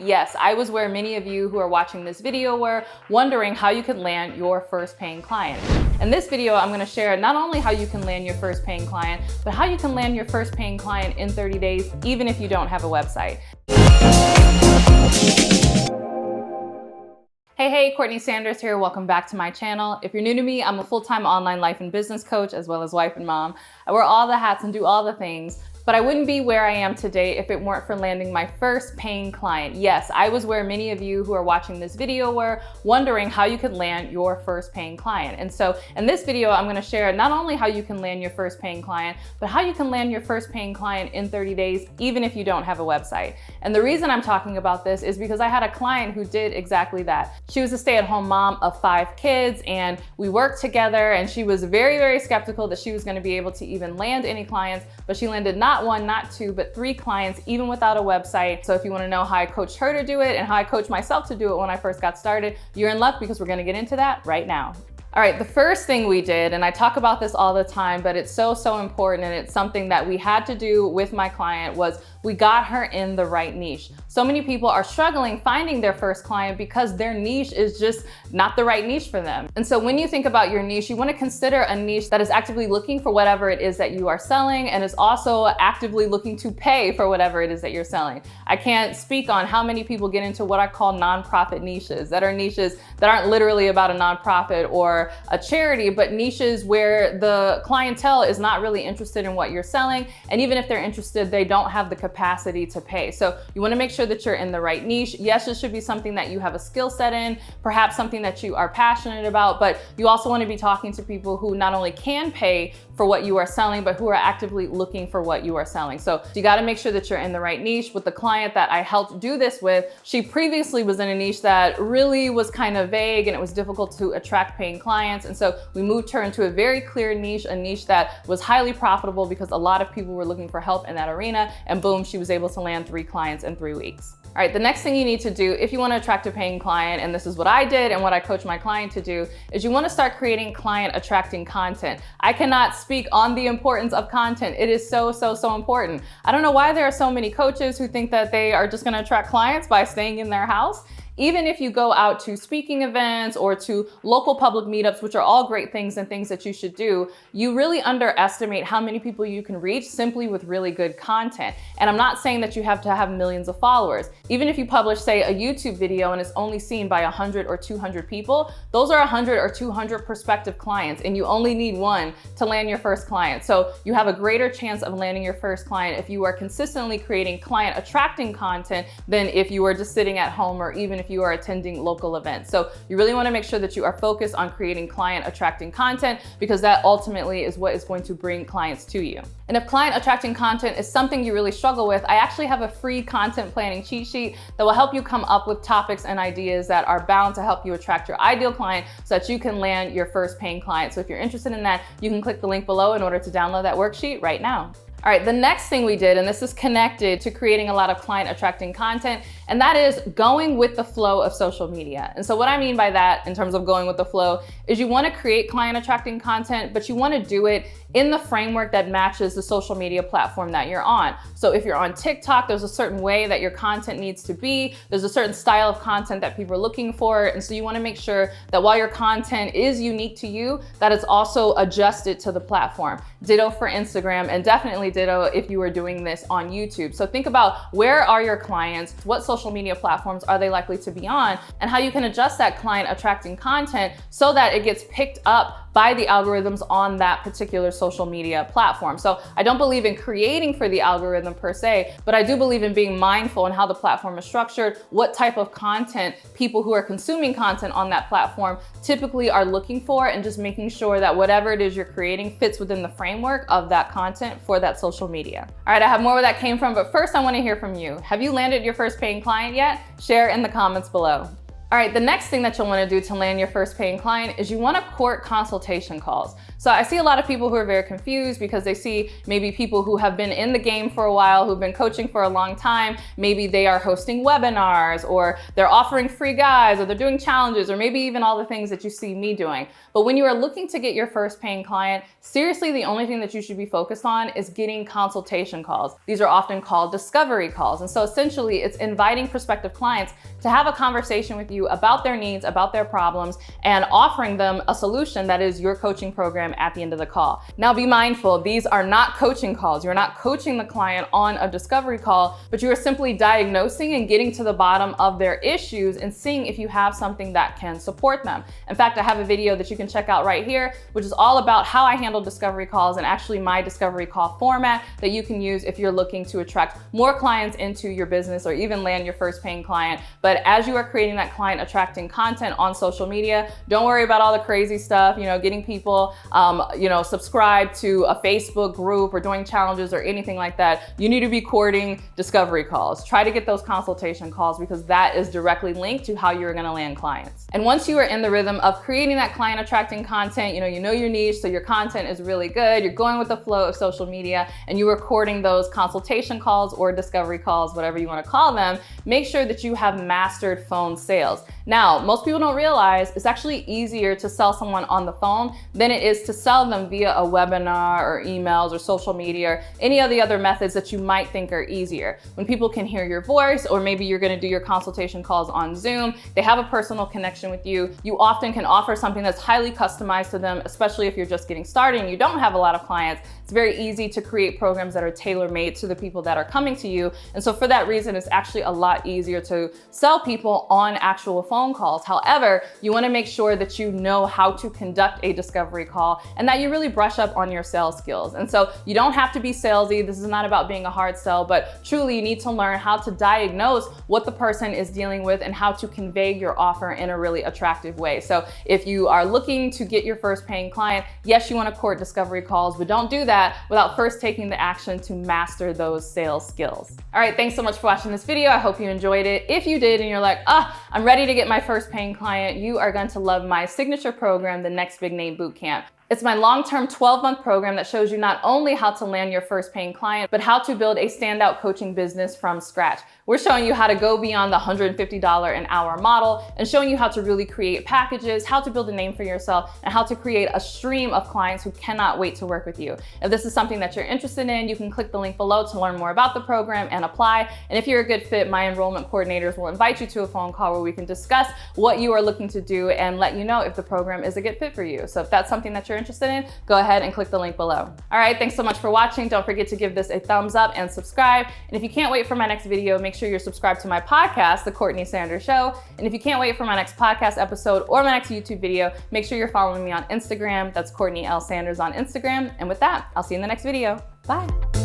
Yes, I was where many of you who are watching this video were, wondering how you could land your first paying client. In this video, I'm gonna share not only how you can land your first paying client, but how you can land your first paying client in 30 days, even if you don't have a website. Hey, Courtney Sanders here. Welcome back to my channel. If you're new to me, I'm a full-time online life and business coach, as well as wife and mom. I wear all the hats and do all the things. But I wouldn't be where I am today if it weren't for landing my first paying client. Yes, I was where many of you who are watching this video were, wondering how you could land your first paying client. And so in this video, I'm gonna share not only how you can land your first paying client, but how you can land your first paying client in 30 days, even if you don't have a website. And the reason I'm talking about this is because I had a client who did exactly that. She was a stay-at-home mom of 5 kids, and we worked together, and she was very, very skeptical that she was gonna be able to even land any clients, but she landed not 1, not 2, but 3 clients, even without a website. So if you wanna know how I coached her to do it and how I coached myself to do it when I first got started, you're in luck, because we're gonna get into that right now. All right, the first thing we did, and I talk about this all the time, but it's so important, and it's something that we had to do with my client, was we got her in the right niche. So many people are struggling finding their first client because their niche is just not the right niche for them. And so when you think about your niche, you want to consider a niche that is actively looking for whatever it is that you are selling, and is also actively looking to pay for whatever it is that you're selling. I can't speak on how many people get into what I call nonprofit niches, that are niches that aren't literally about a nonprofit or a charity, but niches where the clientele is not really interested in what you're selling. And even if they're interested, they don't have the capacity to pay. So you want to make sure that you're in the right niche. Yes, it should be something that you have a skill set in, perhaps something that you are passionate about, but you also want to be talking to people who not only can pay for what you are selling, but who are actively looking for what you are selling. So you got to make sure that you're in the right niche. With the client that I helped do this with, she previously was in a niche that really was kind of vague, and it was difficult to attract paying clients. And so we moved her into a very clear niche, a niche that was highly profitable because a lot of people were looking for help in that arena. And boom, she was able to land 3 clients in 3 weeks. All right, the next thing you need to do if you want to attract a paying client, and this is what I did and what I coach my client to do, is you want to start creating client attracting content. I cannot speak on the importance of content. It is so important. I don't know why there are so many coaches who think that they are just going to attract clients by staying in their house. Even if you go out to speaking events or to local public meetups, which are all great things and things that you should do, you really underestimate how many people you can reach simply with really good content. And I'm not saying that you have to have millions of followers. Even if you publish, say, a YouTube video and it's only seen by 100 or 200 people, those are 100 or 200 prospective clients, and you only need 1 to land your first client. So you have a greater chance of landing your first client if you are consistently creating client attracting content than if you are just sitting at home, or even if you are attending local events. So you really want to make sure that you are focused on creating client attracting content, because that ultimately is what is going to bring clients to you. And if client attracting content is something you really struggle with, I actually have a free content planning cheat sheet that will help you come up with topics and ideas that are bound to help you attract your ideal client so that you can land your first paying client. So if you're interested in that, you can click the link below in order to download that worksheet right now. All right, the next thing we did, and this is connected to creating a lot of client attracting content, and that is going with the flow of social media. And so what I mean by that, in terms of going with the flow, is you want to create client attracting content, but you want to do it in the framework that matches the social media platform that you're on. So if you're on TikTok, there's a certain way that your content needs to be. There's a certain style of content that people are looking for. And so you want to make sure that while your content is unique to you, that it's also adjusted to the platform. Ditto for Instagram, and definitely ditto if you are doing this on YouTube. So think about, where are your clients? What social media platforms are they likely to be on? And how you can adjust that client attracting content so that it gets picked up by the algorithms on that particular social media platform. So I don't believe in creating for the algorithm per se, but I do believe in being mindful in how the platform is structured, what type of content people who are consuming content on that platform typically are looking for, and just making sure that whatever it is you're creating fits within the framework of that content for that social media. All right, I have more where that came from, but first I want to hear from you. Have you landed your first paying client yet? Share in the comments below. All right, the next thing that you'll want to do to land your first paying client is you want to court consultation calls. So I see a lot of people who are very confused because they see maybe people who have been in the game for a while, who've been coaching for a long time. Maybe they are hosting webinars, or they're offering free guides, or they're doing challenges, or maybe even all the things that you see me doing. But when you are looking to get your first paying client, seriously, the only thing that you should be focused on is getting consultation calls. These are often called discovery calls. And so essentially it's inviting prospective clients to have a conversation with you about their needs, about their problems, and offering them a solution that is your coaching program at the end of the call. Now be mindful, these are not coaching calls. You're not coaching the client on a discovery call, but you are simply diagnosing and getting to the bottom of their issues and seeing if you have something that can support them. In fact, I have a video that you can check out right here, which is all about how I handle discovery calls and actually my discovery call format that you can use if you're looking to attract more clients into your business or even land your first paying client. But as you are creating that client attracting content on social media, don't worry about all the crazy stuff, getting people, subscribe to a Facebook group or doing challenges or anything like that. You need to be courting discovery calls. Try to get those consultation calls because that is directly linked to how you're going to land clients. And once you are in the rhythm of creating that client attracting content, you know your niche, so your content is really good, you're going with the flow of social media, and you are courting those consultation calls or discovery calls, whatever you want to call them, make sure that you have mastered phone sales. Now, most people don't realize it's actually easier to sell someone on the phone than it is to sell them via a webinar or emails or social media or any of the other methods that you might think are easier. When people can hear your voice, or maybe you're going to do your consultation calls on Zoom, they have a personal connection with you. You often can offer something that's highly customized to them, especially if you're just getting started and you don't have a lot of clients. It's very easy to create programs that are tailor-made to the people that are coming to you. And so for that reason, it's actually a lot easier to sell people on actual phone calls. However, you want to make sure that you know how to conduct a discovery call and that you really brush up on your sales skills. And so you don't have to be salesy. This is not about being a hard sell, but truly you need to learn how to diagnose what the person is dealing with and how to convey your offer in a really attractive way. So if you are looking to get your first paying client, yes, you want to court discovery calls, but don't do that without first taking the action to master those sales skills. All right, thanks so much for watching this video. I hope you enjoyed it. If you did and you're like, I'm ready to get my first paying client, you are going to love my signature program, the Next Big Name Bootcamp. It's my long-term 12-month program that shows you not only how to land your first paying client, but how to build a standout coaching business from scratch. We're showing you how to go beyond the $150 an hour model and showing you how to really create packages, how to build a name for yourself, and how to create a stream of clients who cannot wait to work with you. If this is something that you're interested in, you can click the link below to learn more about the program and apply. And if you're a good fit, my enrollment coordinators will invite you to a phone call where we can discuss what you are looking to do and let you know if the program is a good fit for you. So if that's something that you're interested in, go ahead and click the link below. All right, thanks so much for watching. Don't forget to give this a thumbs up and subscribe. And if you can't wait for my next video, make sure you're subscribed to my podcast, The Courtney Sanders Show. And if you can't wait for my next podcast episode or my next YouTube video, make sure you're following me on Instagram. That's CourtneyLSanders on Instagram. And with that, I'll see you in the next video. Bye.